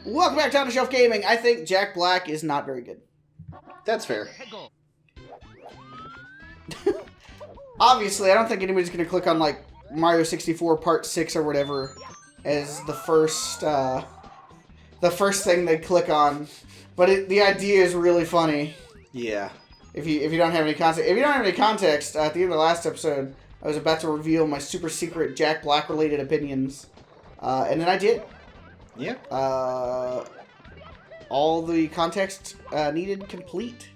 Welcome back to On the Shelf Gaming. I think Jack Black is not very good. That's fair. Obviously, I don't think anybody's going to click on, like, Mario 64 Part 6 or whatever as the first thing they click on. But the idea is really funny. Yeah. If you don't have any context. If you don't have any context, at the end of the last episode, I was about to reveal my super secret Jack Black related opinions. And then I did. Yeah. All the context needed complete.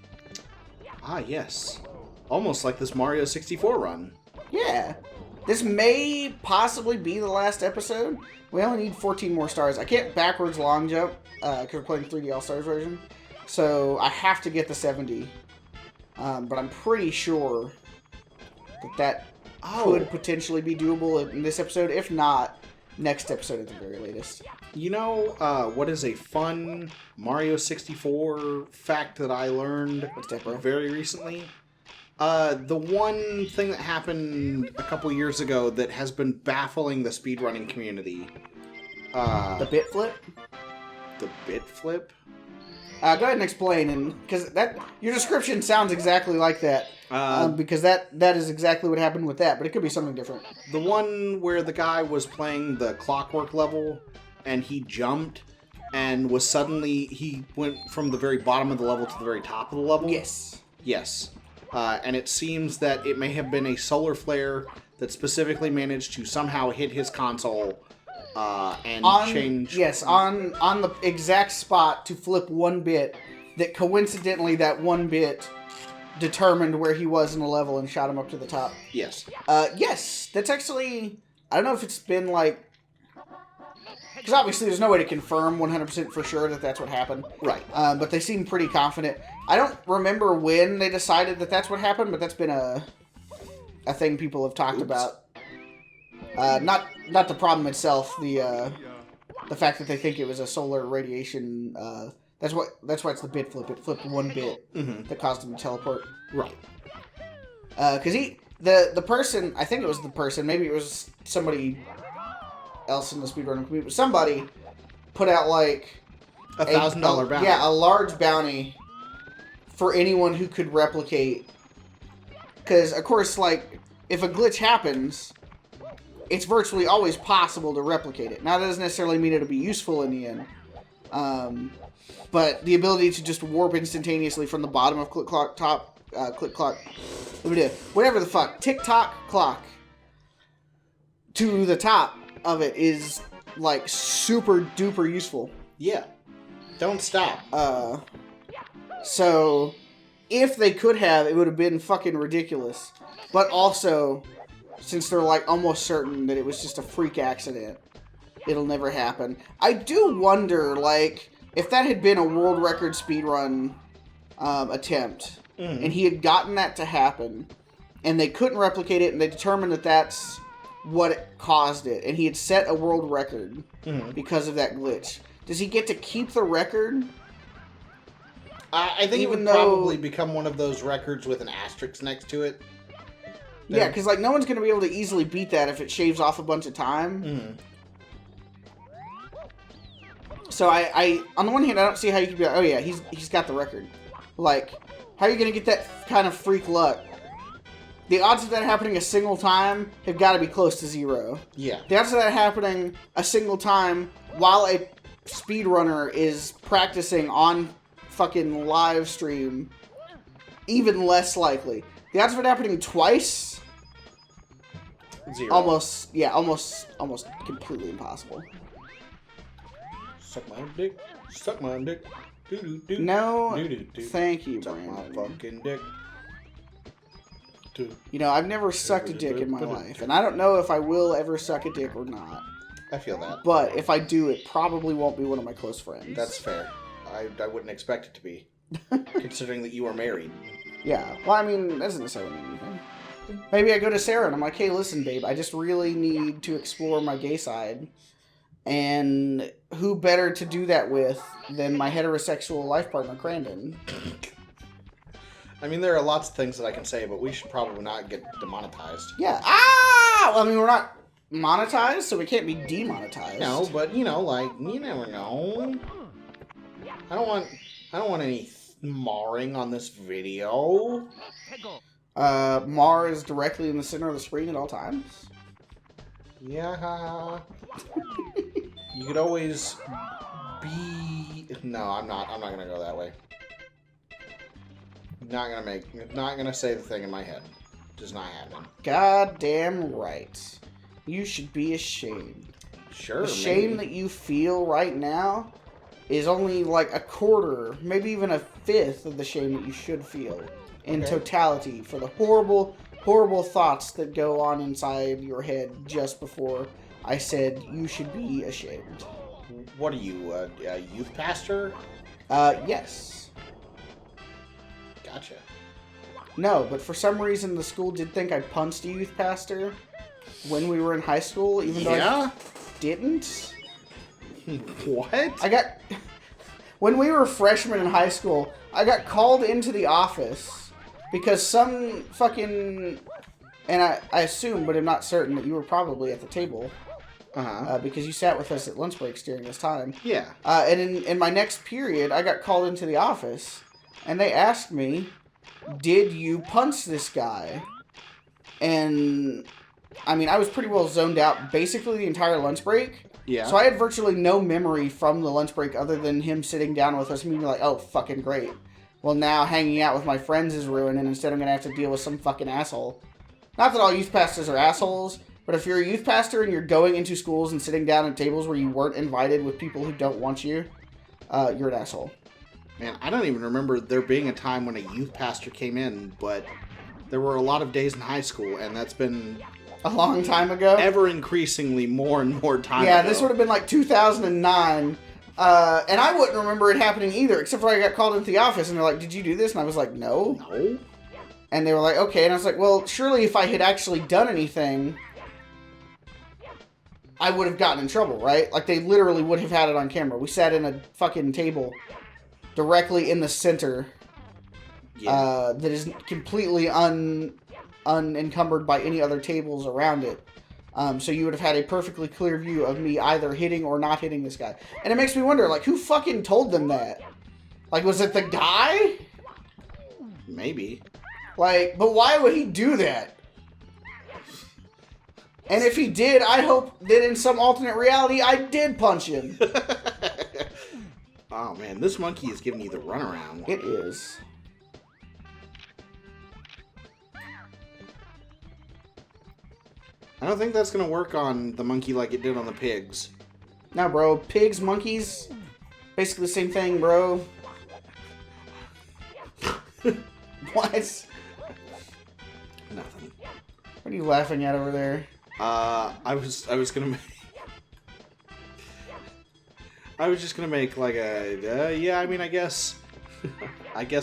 Ah, yes. Almost like this Mario 64 run. Yeah. This may possibly be the last episode. We only need 14 more stars. I can't backwards long jump because we're playing 3D All-Stars version. So I have to get the 70. But I'm pretty sure that could potentially be doable in this episode. If not, next episode at the very latest. You know what is a fun Mario 64 fact that I learned very recently? The one thing that happened a couple years ago that has been baffling the speedrunning community. The bit flip? The bit flip? Go ahead and explain, because your description sounds exactly like that. Because that is exactly what happened with that, but it could be something different. The one where the guy was playing the clockwork level, and he jumped, and he went from the very bottom of the level to the very top of the level? Yes. Yes. And it seems that it may have been a solar flare that specifically managed to somehow hit his console and change... Yes, on the exact spot to flip one bit, that coincidentally that one bit determined where he was in the level and shot him up to the top. Yes. Yes, that's actually... I don't know if it's been like... Because obviously there's no way to confirm 100% for sure that that's what happened. Right. But they seem pretty confident. I don't remember when they decided that that's what happened, but that's been a thing people have talked about. Not the problem itself, the fact that they think it was a solar radiation. That's why it's the bit flip. It flipped one bit that caused him to teleport. Right. Because the person, I think it was the person, maybe it was somebody else in the speedrunning community, but somebody put out like $1,000 bounty. Yeah, a large bounty for anyone who could replicate. Because of course, like, if a glitch happens, it's virtually always possible to replicate it. Now, that doesn't necessarily mean it'll be useful in the end. But the ability to just warp instantaneously from the bottom of whatever the fuck, tick-tock clock to the top of it is, like, super duper useful. Yeah. Don't stop. So, if they could have, it would have been fucking ridiculous. But also, since they're, like, almost certain that it was just a freak accident, it'll never happen. I do wonder, like, if that had been a world record speedrun attempt, and he had gotten that to happen, and they couldn't replicate it, and they determined that that's what caused it, and he had set a world record because of that glitch. Does he get to keep the record? I think it would probably become one of those records with an asterisk next to it. Yeah, because like no one's going to be able to easily beat that if it shaves off a bunch of time. So I on the one hand, I don't see how you could be like, oh yeah, he's got the record. Like, how are you going to get that kind of freak luck? The odds of that happening a single time have got to be close to zero. Yeah. The odds of that happening a single time while a speedrunner is practicing on fucking live stream, even less likely. The odds of it happening twice, zero. Almost completely impossible. Suck my dick. Suck my dick. Do-do-do. No, Do-do-do. thank you, Suck Brandon. my fucking dick. You know, I've never sucked a dick in my life, and I don't know if I will ever suck a dick or not. I feel that. But if I do, it probably won't be one of my close friends. That's fair. I wouldn't expect it to be, considering that you are married. Yeah. Well, I mean, that doesn't necessarily mean anything. Maybe I go to Sarah and I'm like, hey, listen, babe, I just really need to explore my gay side. And who better to do that with than my heterosexual life partner, Crandon? I mean, there are lots of things that I can say, but we should probably not get demonetized. Yeah. Well, I mean, we're not monetized, so we can't be demonetized. No, but, you know, like, you never know. I don't want any marring on this video. Mar is directly in the center of the screen at all times. Yeah. You could always be... No, I'm not gonna go that way. Not gonna say the thing in my head. Just not happening. Goddamn right. You should be ashamed. Sure, the shame maybe. that you feel right now is only like a quarter, maybe even a fifth of the shame that you should feel in totality for the horrible, horrible thoughts that go on inside your head just before I said you should be ashamed. What are you, a youth pastor? Yes. Gotcha. No, but for some reason the school did think I punched a youth pastor when we were in high school, even though I didn't. What? When we were freshmen in high school, I got called into the office because some fucking, and I assume, but I'm not certain, that you were probably at the table. Because you sat with us at lunch breaks during this time. Yeah. And in my next period, I got called into the office, and they asked me, did you punch this guy? And, I mean, I was pretty well zoned out basically the entire lunch break. Yeah. So I had virtually no memory from the lunch break other than him sitting down with us and being like, oh, fucking great. Well, now hanging out with my friends is ruined, and instead I'm going to have to deal with some fucking asshole. Not that all youth pastors are assholes, but if you're a youth pastor and you're going into schools and sitting down at tables where you weren't invited with people who don't want you, you're an asshole. Man, I don't even remember there being a time when a youth pastor came in, but there were a lot of days in high school, and that's been... A long time ago? Ever increasingly more and more time Yeah, ago. this would have been like 2009, and I wouldn't remember it happening either, except for I got called into the office, and they're like, did you do this? And I was like, no. No? And they were like, okay, and I was like, well, surely if I had actually done anything, I would have gotten in trouble, right? Like, they literally would have had it on camera. We sat in a fucking table directly in the center that is completely unencumbered by any other tables around it. So you would have had a perfectly clear view of me either hitting or not hitting this guy. And it makes me wonder, like, who fucking told them that? Like, was it the guy? Maybe. Like, but why would he do that? And if he did, I hope that in some alternate reality, I did punch him. Oh, man, this monkey is giving you the runaround. It is. I don't think that's going to work on the monkey like it did on the pigs. No, bro. Pigs, monkeys, basically the same thing, bro. What? Nothing. What are you laughing at over there? I was gonna make... I was just gonna make like a, yeah, I mean, I guess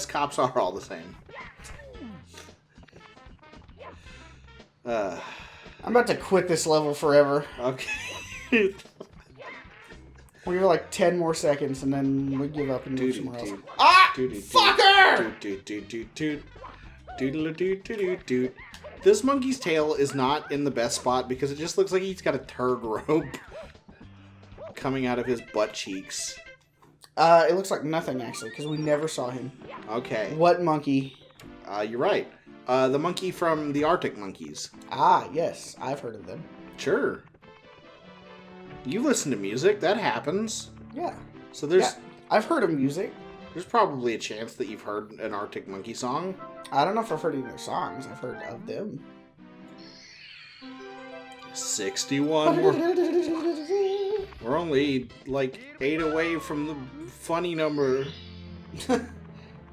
cops are all the same. I'm about to quit this level forever. Okay. We'll give it like 10 more seconds and then we give up and do somewhere else. Ah! Fucker! This monkey's tail is not in the best spot because it just looks like he's got a turd rope coming out of his butt cheeks. It looks like nothing, actually, because we never saw him. Okay. What monkey? You're right. The monkey from the Arctic Monkeys. Ah, yes. I've heard of them. Sure. You listen to music. That happens. Yeah. So there's... Yeah, I've heard of music. There's probably a chance that you've heard an Arctic Monkey song. I don't know if I've heard any of their songs. I've heard of them. 61. We're only like 8 away from the funny number.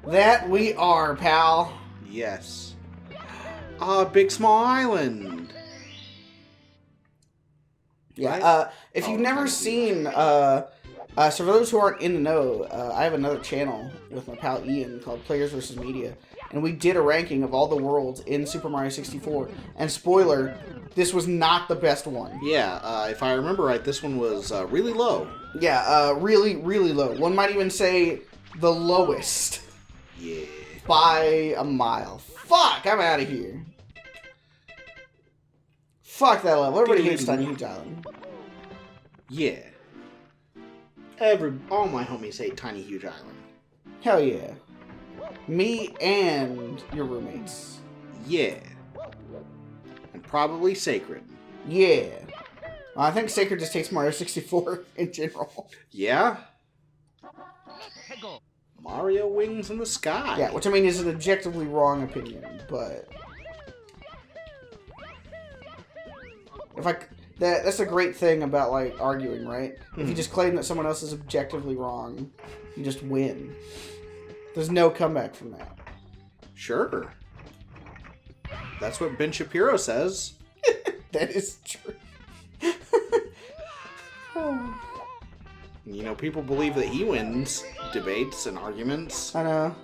That we are, pal. Yes. Big Small Island. Yeah. If you've never seen, so for those who aren't in the know, I have another channel with my pal Ian called Players vs. Media, and we did a ranking of all the worlds in Super Mario 64. And spoiler, this was not the best one. Yeah, if I remember right, this one was really low. Yeah, really, really low. One might even say the lowest. Yeah. By a mile. Fuck, I'm out of here. Fuck that level. Everybody hates Tiny Hoops Island. Yeah. All my homies hate Tiny Huge Island. Hell yeah. Me and your roommates. Yeah. And probably Sacred. Yeah. I think Sacred just takes Mario 64 in general. Yeah? Mario Wings in the Sky. Yeah, which I mean is an objectively wrong opinion, but... That's a great thing about, like, arguing, right? If you just claim that someone else is objectively wrong, you just win. There's no comeback from that. Sure. That's what Ben Shapiro says. That is true. You know, people believe that he wins debates and arguments. I know.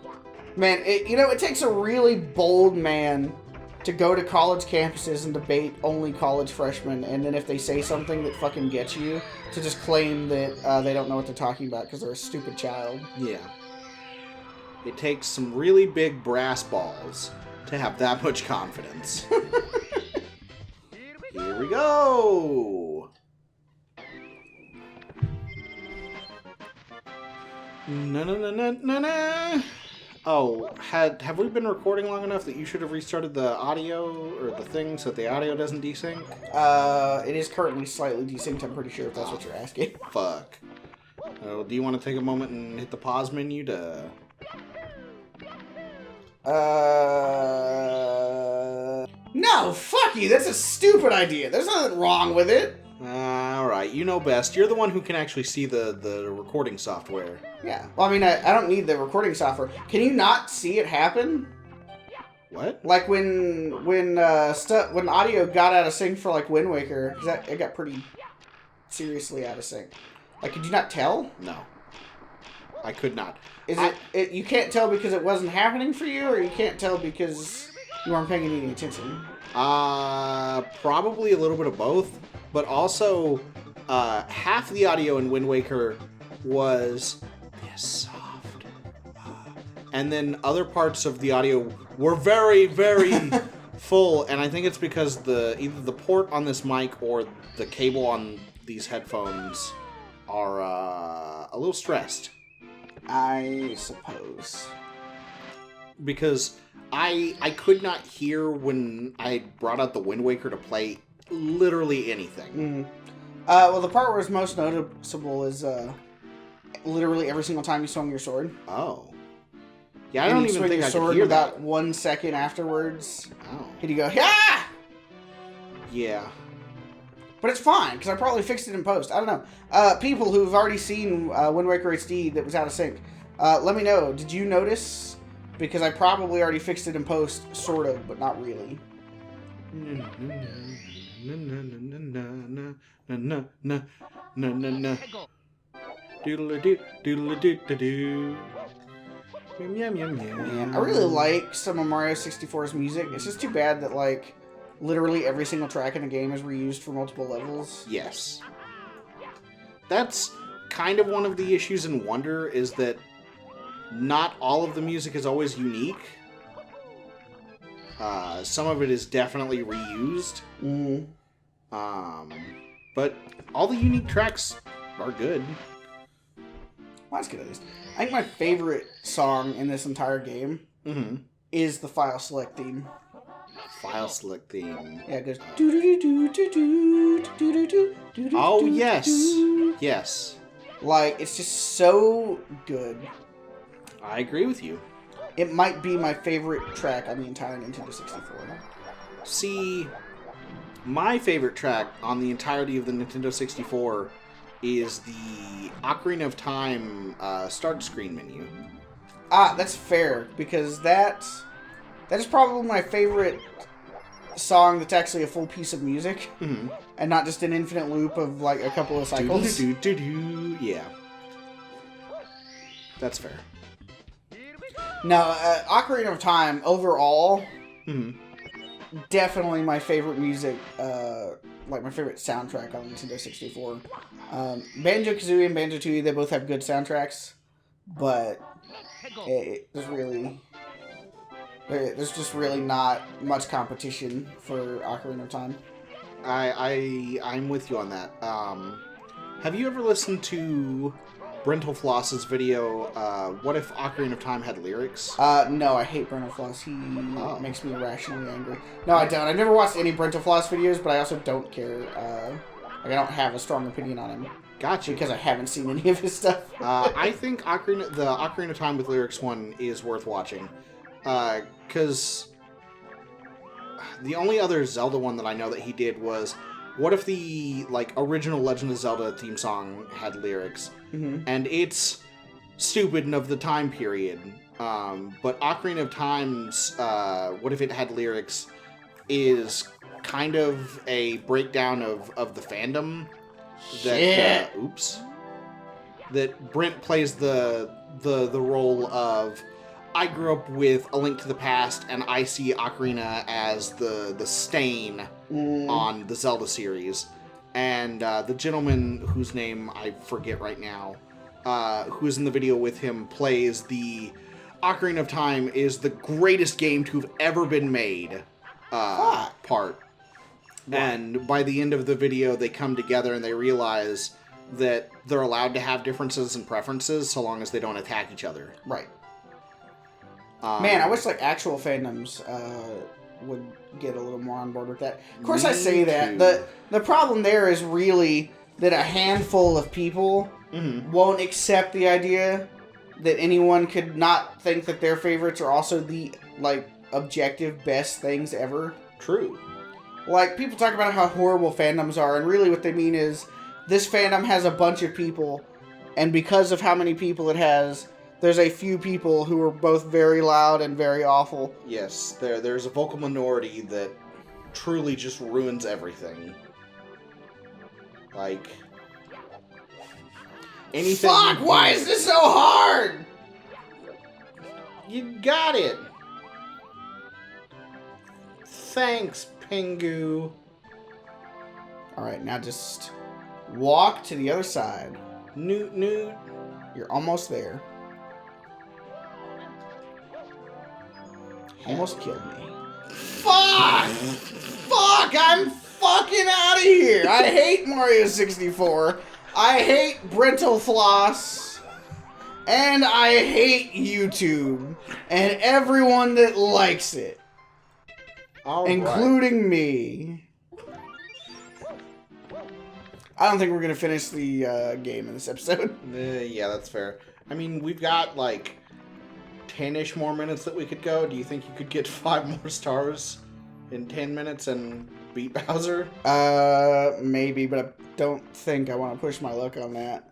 Man, it takes a really bold man to go to college campuses and debate only college freshmen, and then if they say something that fucking gets you, to just claim that they don't know what they're talking about because they're a stupid child. Yeah. It takes some really big brass balls to have that much confidence. Here we go! Na-na-na-na-na-na! Oh, have we been recording long enough that you should have restarted the audio or the thing so that the audio doesn't desync? It is currently slightly desynced, I'm pretty sure, if that's what you're asking. Fuck. Do you want to take a moment and hit the pause menu to... No, fuck you, that's a stupid idea. There's nothing wrong with it. Alright, you know best. You're the one who can actually see the recording software. Yeah. Well, I mean, I don't need the recording software. Can you not see it happen? What? Like when audio got out of sync for like Wind Waker, because it got pretty seriously out of sync. Like, could you not tell? No. I could not. You can't tell because it wasn't happening for you, or you can't tell because you weren't paying any attention? Probably a little bit of both. But also, half the audio in Wind Waker was this soft. And then other parts of the audio were very, very full. And I think it's because either the port on this mic or the cable on these headphones are a little stressed. I suppose. Because I could not hear when I brought out the Wind Waker to play literally anything. Well, the part where it's most noticeable is literally every single time you swung your sword. Oh. Yeah, I don't even think I could hear about that. 1 second afterwards. Oh. And you go, yeah! Yeah. But it's fine, because I probably fixed it in post. I don't know. People who've already seen Wind Waker HD that was out of sync, let me know. Did you notice? Because I probably already fixed it in post, sort of, but not really. Doodle-a-doo, Man, I really like some of Mario 64's music. It's just too bad that, like, literally every single track in the game is reused for multiple levels. Yes. That's kind of one of the issues in Wonder, is that not all of the music is always unique. Some of it is definitely reused. Mm-hmm. But all the unique tracks are good. Well, that's good at least. I think my favorite song in this entire game is the file select theme. File select theme. Yeah, it goes do do do do do do do do. Oh yes, yes. Like, it's just so good. I agree with you. It might be my favorite track on the entire Nintendo 64. See, my favorite track on the entirety of the Nintendo 64 is the Ocarina of Time start screen menu. Ah, that's fair, because that is probably my favorite song that's actually a full piece of music, and not just an infinite loop of like a couple of cycles. Yeah. That's fair. Now, Ocarina of Time, overall, definitely my favorite music, like my favorite soundtrack on Nintendo 64. Banjo-Kazooie and Banjo-Tooie, they both have good soundtracks, but there's just really not much competition for Ocarina of Time. I'm with you on that. Have you ever listened to Brentalfloss's video, what if Ocarina of Time had lyrics? No, I hate Brentalfloss. He makes me irrationally angry. No, I don't. I've never watched any Brentalfloss videos, but I also don't care. I don't have a strong opinion on him. Gotcha. Because I haven't seen any of his stuff. I think the Ocarina of Time with lyrics one is worth watching. Because the only other Zelda one that I know that he did was, what if the original Legend of Zelda theme song had lyrics? Mm-hmm. And it's stupid and of the time period. But Ocarina of Time's what if it had lyrics is kind of a breakdown of the fandom. That that Brent plays the role of, I grew up with A Link to the Past, and I see Ocarina as the stain on the Zelda series. And the gentleman whose name I forget right now, who's in the video with him, plays the Ocarina of Time is the greatest game to have ever been made part. Wow. And by the end of the video, they come together and they realize that they're allowed to have differences and preferences so long as they don't attack each other. Right. Man, I wish actual fandoms would get a little more on board with that. Of course, I say that. The problem there is really that a handful of people won't accept the idea that anyone could not think that their favorites are also the objective best things ever. True. People talk about how horrible fandoms are, and really what they mean is this fandom has a bunch of people, and because of how many people it has, there's a few people who are both very loud and very awful. Yes, there's a vocal minority that truly just ruins everything. Anything. Fuck! Why is this so hard? You got it. Thanks, Pingu. Alright, now just walk to the other side. Newt, Newt. You're almost there. Almost killed me. Fuck! Fuck! I'm fucking out of here! I hate Mario 64. I hate Brentalfloss. And I hate YouTube. And everyone that likes it. Including me. I don't think we're going to finish the game in this episode. Yeah, that's fair. I mean, we've got 10-ish more minutes that we could go. Do you think you could get 5 more stars in 10 minutes and beat Bowser? Maybe, but I don't think I want to push my luck on that.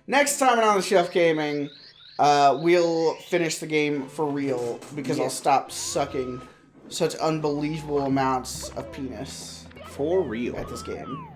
Next time on The Shelf Gaming, we'll finish the game for real, because I'll stop sucking such unbelievable amounts of penis. For real. At this game.